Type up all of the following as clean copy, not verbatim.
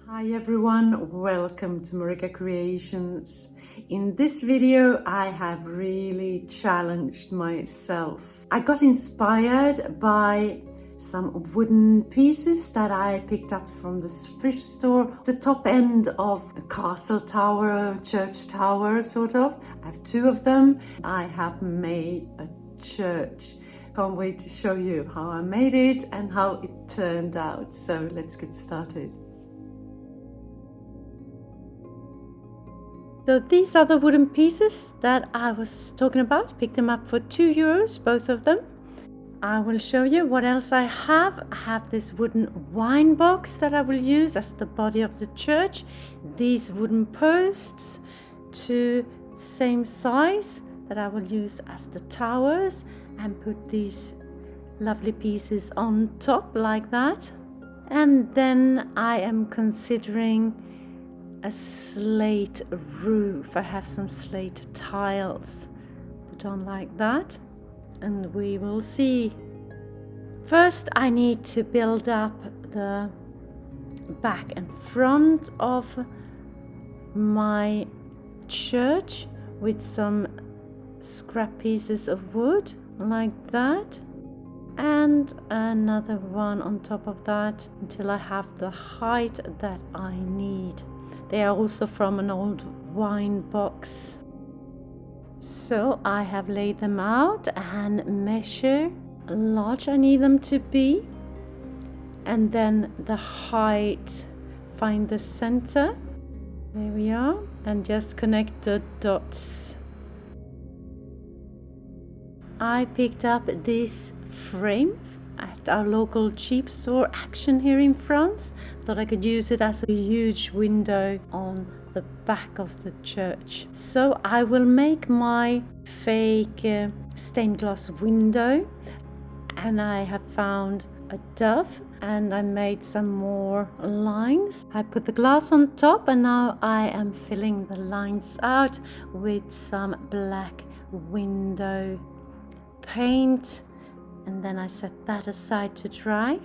Hi everyone, welcome to MarikaCreations. In this video I have really challenged myself. I got inspired by some wooden pieces that I picked up from the thrift store. The top end of a castle tower, church tower sort of. I have two of them. I have made a church. Can't wait to show you how I made it and how it turned out. So let's get started. So these are the wooden pieces that I was talking about. Picked them up for €2, both of them. I will show you what else I have. I have this wooden wine box that I will use as the body of the church. These wooden posts, two same size, that I will use as the towers and put these lovely pieces on top like that. And then I am considering a slate roof. I have some slate tiles put on like that, and we will see. First I need to build up the back and front of my church with some scrap pieces of wood like that, and another one on top of that until I have the height that I need. They are also from an old wine box. So I have laid them out and measure how large I need them to be, and then the height, find the center. There we are, and just connect the dots. I picked up this frame at our local cheap store Action here in France. Thought I could use it as a huge window on the back of the church. So I will make my fake stained glass window, and I have found a dove and I made some more lines. I put the glass on top, and now I am filling the lines out with some black window paint, and then I set that aside to dry.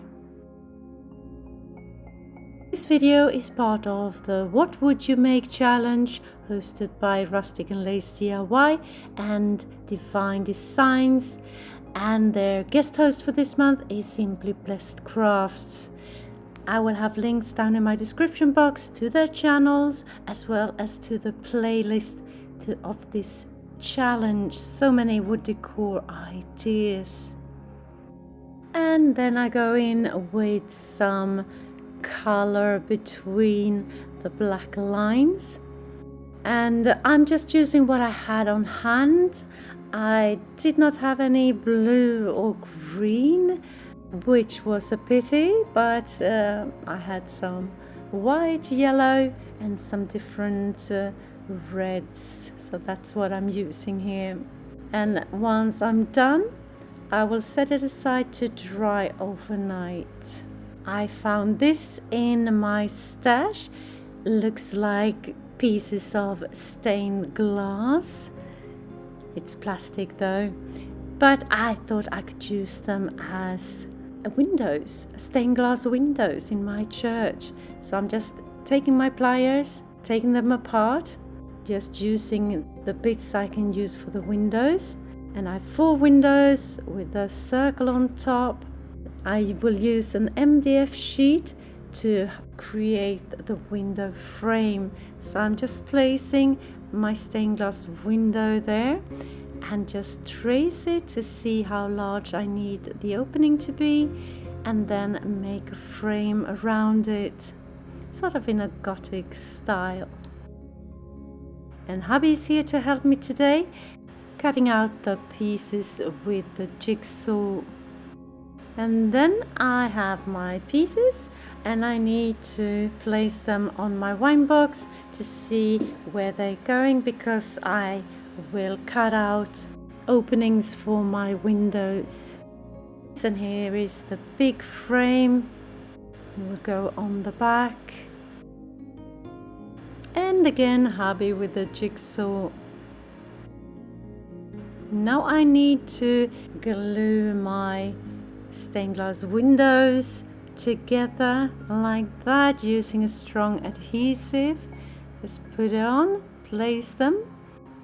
This video is part of the What Would You Make challenge hosted by Rustic and Lace DIY and Divine Designs, and their guest host for this month is Simply Blessed Crafts. I will have links down in my description box to their channels as well as to the playlist of this challenge. So many wood decor ideas. And then I go in with some color between the black lines, and I'm just using what I had on hand. I did not have any blue or green, which was a pity, but I had some white, yellow and some different reds, so that's what I'm using here. And once I'm done, I will set it aside to dry overnight. I found this in my stash. Looks like pieces of stained glass. It's plastic though, but I thought I could use them as windows, stained glass windows in my church. So I'm just taking my pliers, taking them apart, just using the bits I can use for the windows. And I have 4 windows with a circle on top. I will use an MDF sheet to create the window frame. So I'm just placing my stained glass window there and just trace it to see how large I need the opening to be, and then make a frame around it, sort of in a Gothic style. And hubby is here to help me today, cutting out the pieces with the jigsaw. And then I have my pieces, and I need to place them on my wine box to see where they're going, because I will cut out openings for my windows. And here is the big frame. It will go on the back. And again, hubby with the jigsaw. Now I need to glue my stained glass windows together like that using a strong adhesive. Just put it on, place them,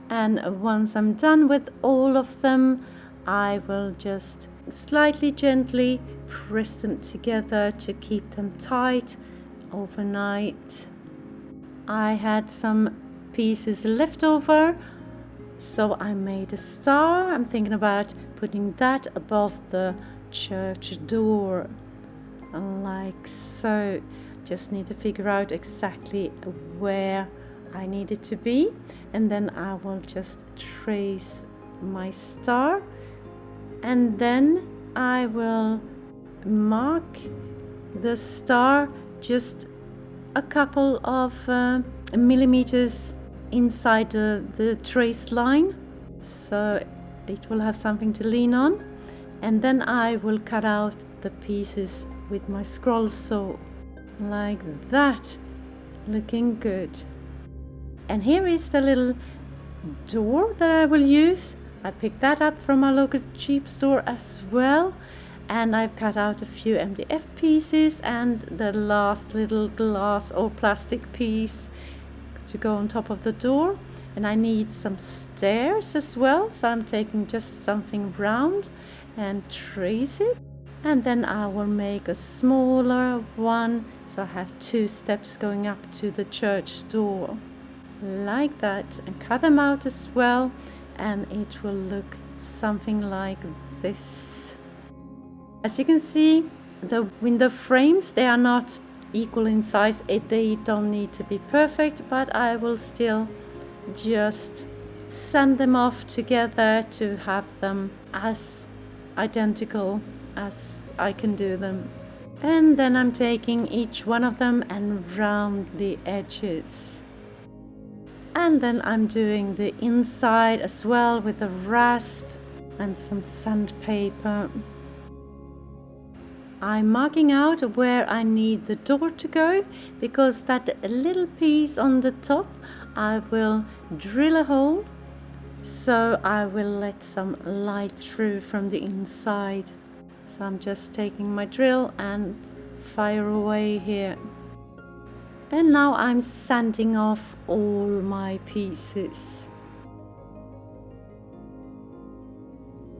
and once I'm done with all of them, I will just slightly gently press them together to keep them tight overnight. I had some pieces left over, so I made a star. I'm thinking about putting that above the church door, like so. Just need to figure out exactly where I need it to be, and then I will just trace my star, and then I will mark the star just a couple of millimeters inside the traced line, so it will have something to lean on, and then I will cut out the pieces with my scroll saw like that, looking good. And here is the little door that I will use. I picked that up from our local cheap store as well, and I've cut out a few MDF pieces and the last little glass or plastic piece to go on top of the door. And I need some stairs as well, so I'm taking just something round and trace it, and then I will make a smaller one, so I have 2 steps going up to the church door like that, and cut them out as well, and it will look something like this. As you can see, the window frames, they are not equal in size. They don't need to be perfect, but I will still just sand them off together to have them as identical as I can do them. And then I'm taking each one of them and round the edges. And then I'm doing the inside as well with a rasp and some sandpaper. I'm marking out where I need the door to go, because that little piece on the top I will drill a hole, so I will let some light through from the inside. So I'm just taking my drill and fire away here. And now I'm sanding off all my pieces.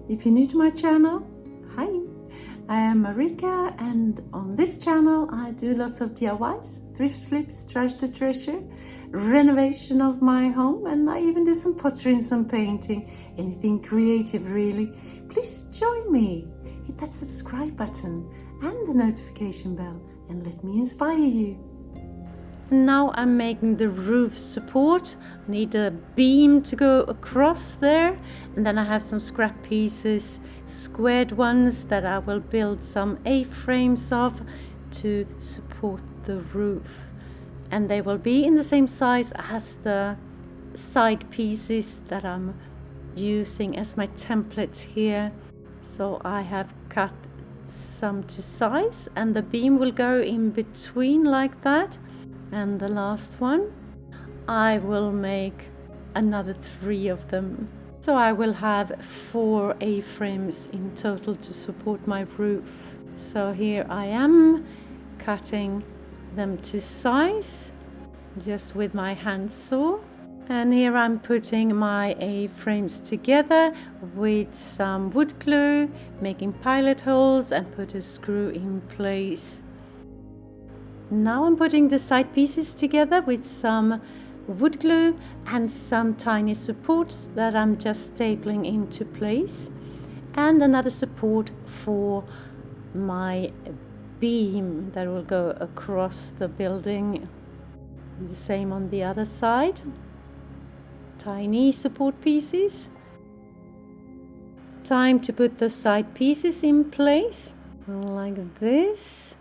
If you're new to my channel, hi, I am Marika, and on this channel I do lots of DIYs, thrift flips, trash to treasure, renovation of my home, and I even do some pottery and some painting, anything creative really. Please join me, hit that subscribe button and the notification bell, and let me inspire you. Now I'm making the roof support. I need a beam to go across there, and then I have some scrap pieces, squared ones, that I will build some A-frames of to support the roof, and they will be in the same size as the side pieces that I'm using as my templates here. So I have cut some to size, and the beam will go in between like that. And the last one, I will make another 3 of them. So I will have 4 A-frames in total to support my roof. So here I am cutting them to size just with my hand saw. And here I'm putting my A-frames together with some wood glue, making pilot holes and put a screw in place. Now I'm putting the side pieces together with some wood glue and some tiny supports that I'm just stapling into place, and another support for my beam that will go across the building. The same on the other side. Tiny support pieces. Time to put the side pieces in place like this.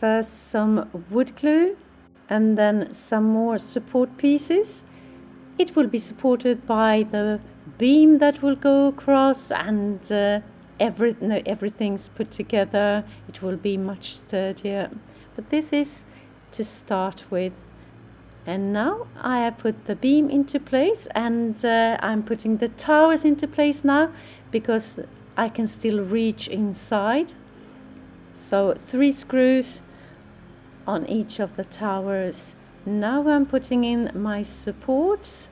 First some wood glue and then some more support pieces. It will be supported by the beam that will go across, and everything's put together. It will be much sturdier. But this is to start with. And now I have put the beam into place, and I'm putting the towers into place now because I can still reach inside. So 3 screws on each of the towers. Now I'm putting in my supports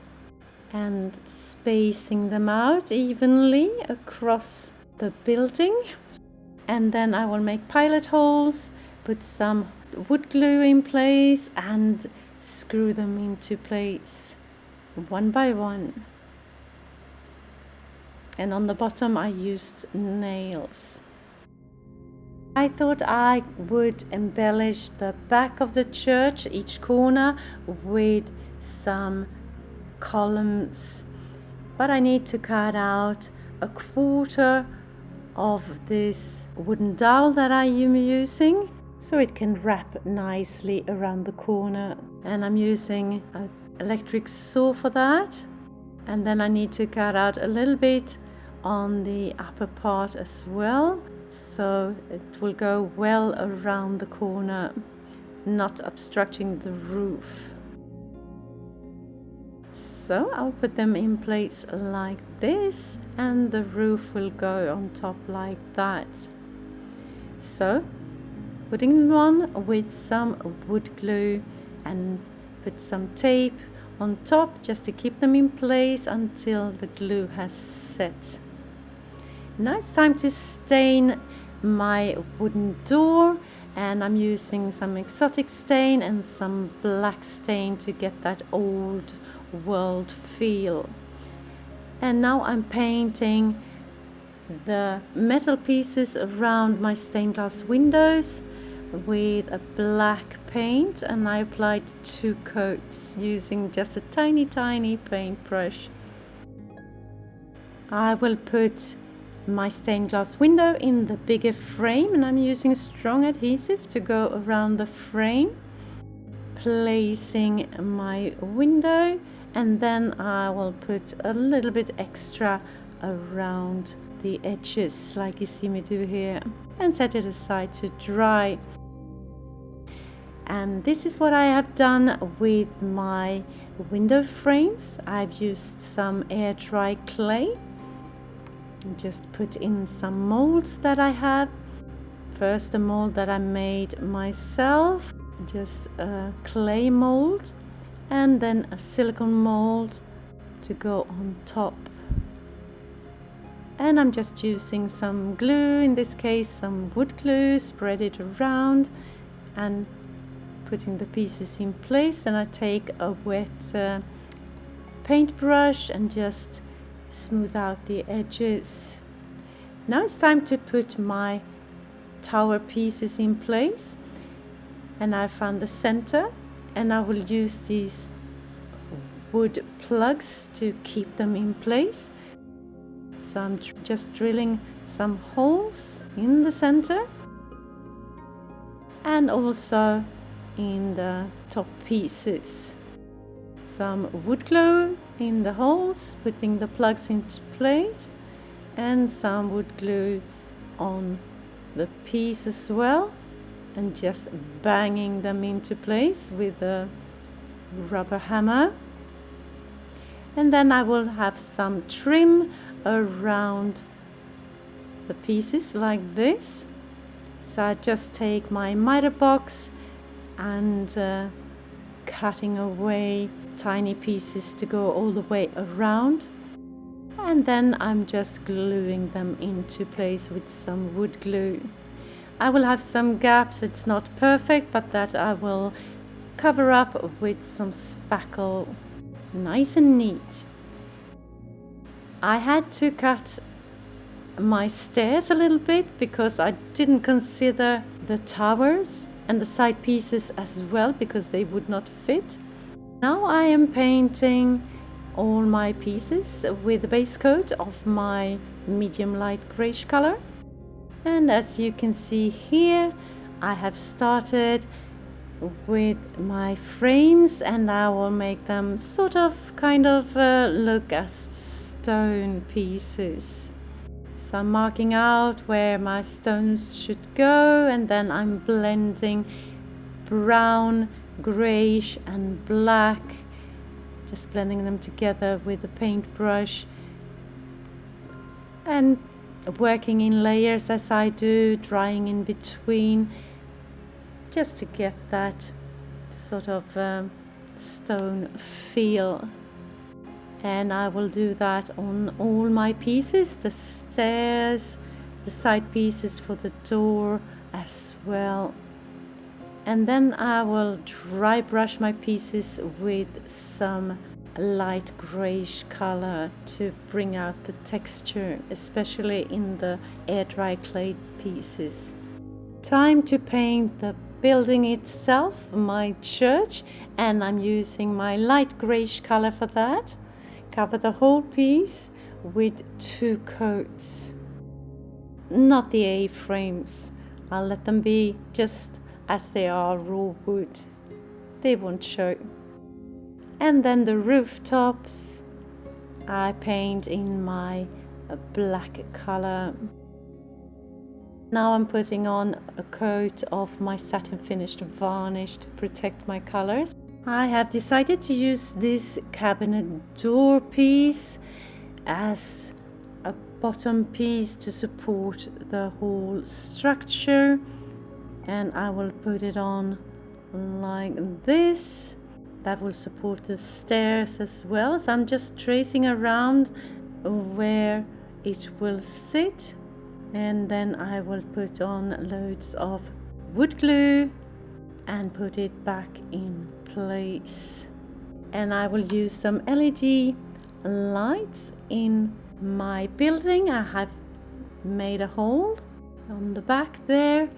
and spacing them out evenly across the building. And then I will make pilot holes, put some wood glue in place and screw them into place one by one. And on the bottom I used nails. I thought I would embellish the back of the church, each corner, with some columns. But I need to cut out a quarter of this wooden dowel that I am using so it can wrap nicely around the corner. And I'm using an electric saw for that. And then I need to cut out a little bit on the upper part as well, so it will go well around the corner, not obstructing the roof. So I'll put them in place like this, and the roof will go on top like that. So putting them on with some wood glue and put some tape on top just to keep them in place until the glue has set. Now it's time to stain my wooden door, and I'm using some exotic stain and some black stain to get that old world feel. And now I'm painting the metal pieces around my stained glass windows with a black paint, and I applied 2 coats using just a tiny paintbrush. I will put my stained glass window in the bigger frame, and I'm using strong adhesive to go around the frame, placing my window, and then I will put a little bit extra around the edges like you see me do here, and set it aside to dry. And this is what I have done with my window frames. I've used some air dry clay. Just put in some molds that I have. First a mold that I made myself, just a clay mold, and then a silicone mold to go on top. And I'm just using some glue, in this case some wood glue, spread it around and putting the pieces in place. Then I take a wet paintbrush and just smooth out the edges. Now it's time to put my tower pieces in place, and I found the center, and I will use these wood plugs to keep them in place. So I'm just drilling some holes in the center and also in the top pieces. Some wood glue in the holes, putting the plugs into place, and some wood glue on the piece as well, and just banging them into place with a rubber hammer. And then I will have some trim around the pieces like this. So I just take my miter box and cutting away tiny pieces to go all the way around, and then I'm just gluing them into place with some wood glue. I will have some gaps, it's not perfect, but that I will cover up with some spackle. Nice and neat. I had to cut my stairs a little bit because I didn't consider the towers and the side pieces as well, because they would not fit. Now I am painting all my pieces with the base coat of my medium light grayish color. And as you can see here, I have started with my frames, and I will make them sort of kind of look as stone pieces. So I'm marking out where my stones should go, and then I'm blending brown, grayish and black, just blending them together with a paintbrush and working in layers as I do, drying in between, just to get that sort of stone feel. And I will do that on all my pieces, the stairs, the side pieces for the door as well. And then I will dry brush my pieces with some light grayish color to bring out the texture, especially in the air dry clay pieces. Time to paint the building itself, my church, and I'm using my light grayish color for that. Cover the whole piece with 2 coats. Not the A-frames. I'll let them be just as they are raw wood. They won't show. And then the rooftops I paint in my black color. Now I'm putting on a coat of my satin finished varnish to protect my colors. I have decided to use this cabinet door piece as a bottom piece to support the whole structure, and I will put it on like this. That will support the stairs as well. So I'm just tracing around where it will sit, and then I will put on loads of wood glue and put it back in place. And I will use some LED lights in my building. I have made a hole on the back there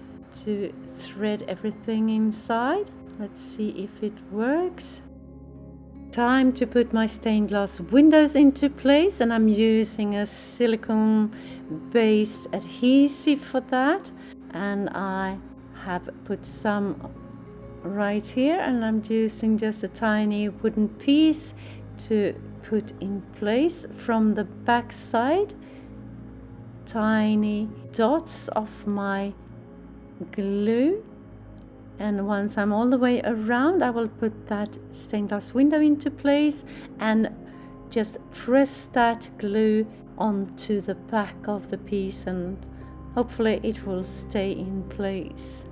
to thread everything inside. Let's see if it works. Time to put my stained glass windows into place, and I'm using a silicone based adhesive for that, and I have put some right here, and I'm using just a tiny wooden piece to put in place from the back side. Tiny dots of my glue, and once I'm all the way around, I will put that stained glass window into place and just press that glue onto the back of the piece, and hopefully it will stay in place.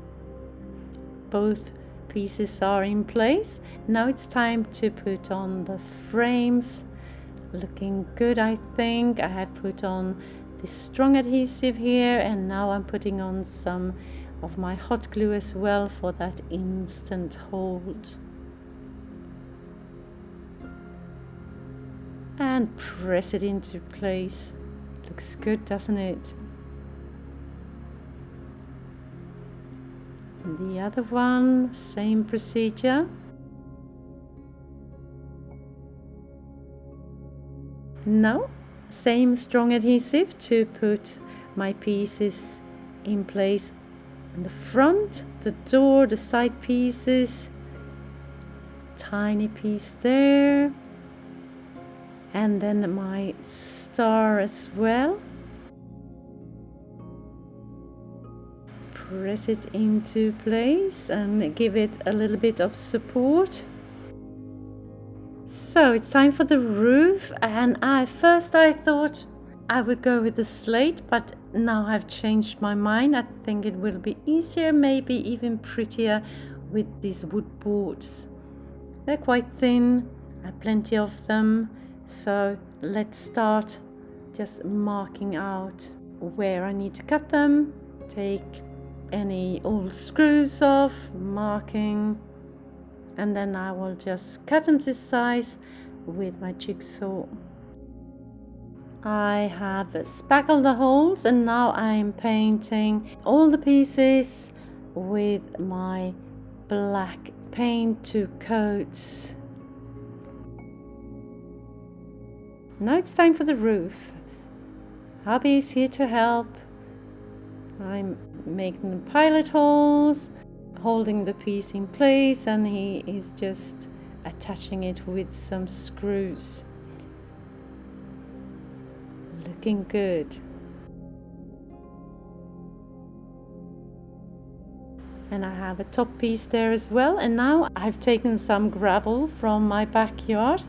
Both pieces are in place. Now it's time to put on the frames. Looking good, I think. I have put on this strong adhesive here, and now I'm putting on some of my hot glue as well for that instant hold. And press it into place. Looks good, doesn't it? The other one, same procedure. Now, same strong adhesive to put my pieces in place in the front, the door, the side pieces. Tiny piece there. And then my star as well. Press it into place and give it a little bit of support. So it's time for the roof, and first I thought I would go with the slate, but now I've changed my mind. I think it will be easier, maybe even prettier, with these wood boards. They're quite thin, I have plenty of them, so let's start just marking out where I need to cut them. Take any old screws off, marking, and then I will just cut them to size with my jigsaw. I have spackled the holes, and now I'm painting all the pieces with my black paint, 2 coats. Now it's time for the roof. Hubby is here to help. I'm making the pilot holes, holding the piece in place, and he is just attaching it with some screws. Looking good. And I have a top piece there as well. And now I've taken some gravel from my backyard,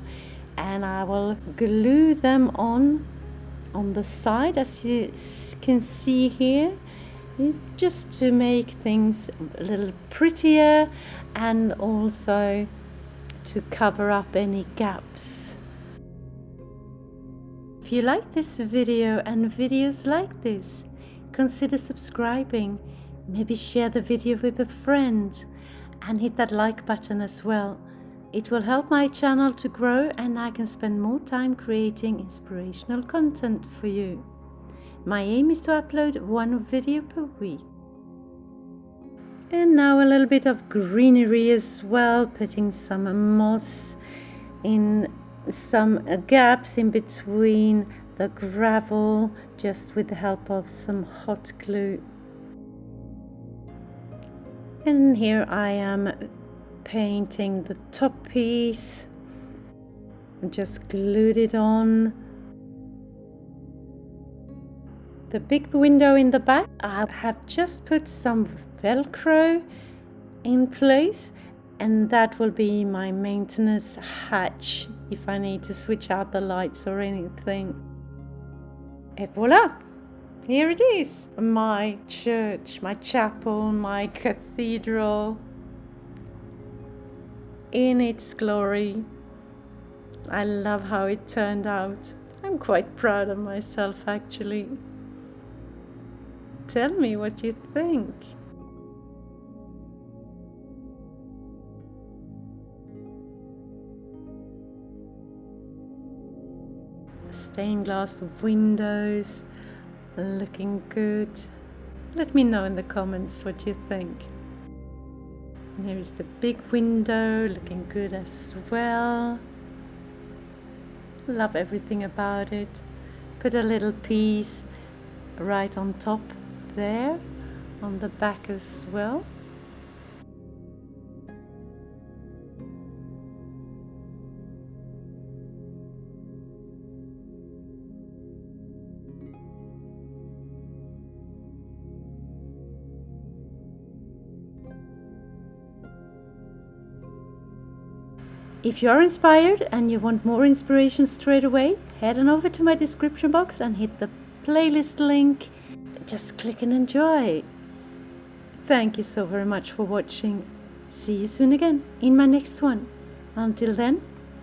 and I will glue them on on the side, as you can see here, just to make things a little prettier and also to cover up any gaps. If you like this video and videos like this, consider subscribing, maybe share the video with a friend and hit that like button as well. It will help my channel to grow and I can spend more time creating inspirational content for you. My aim is to upload one video per week. And now a little bit of greenery as well, putting some moss in some gaps in between the gravel, just with the help of some hot glue. And here I am painting the top piece, just glued it on. The big window in the back, I have just put some Velcro in place, and that will be my maintenance hatch if I need to switch out the lights or anything. Et voila! Here it is, my church, my chapel, my cathedral in its glory. I love how it turned out. I'm quite proud of myself actually. Tell me what you think. The stained glass windows looking good. Let me know in the comments what you think. There is the big window looking good as well. Love everything about it. Put a little piece right on top there, on the back as well. If you are inspired and you want more inspiration straight away, head on over to my description box and hit the playlist link. Just click and enjoy. Thank you so very much for watching. See you soon again in my next one. Until then,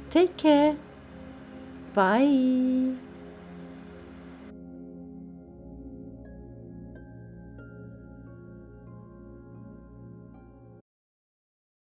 take care. Bye.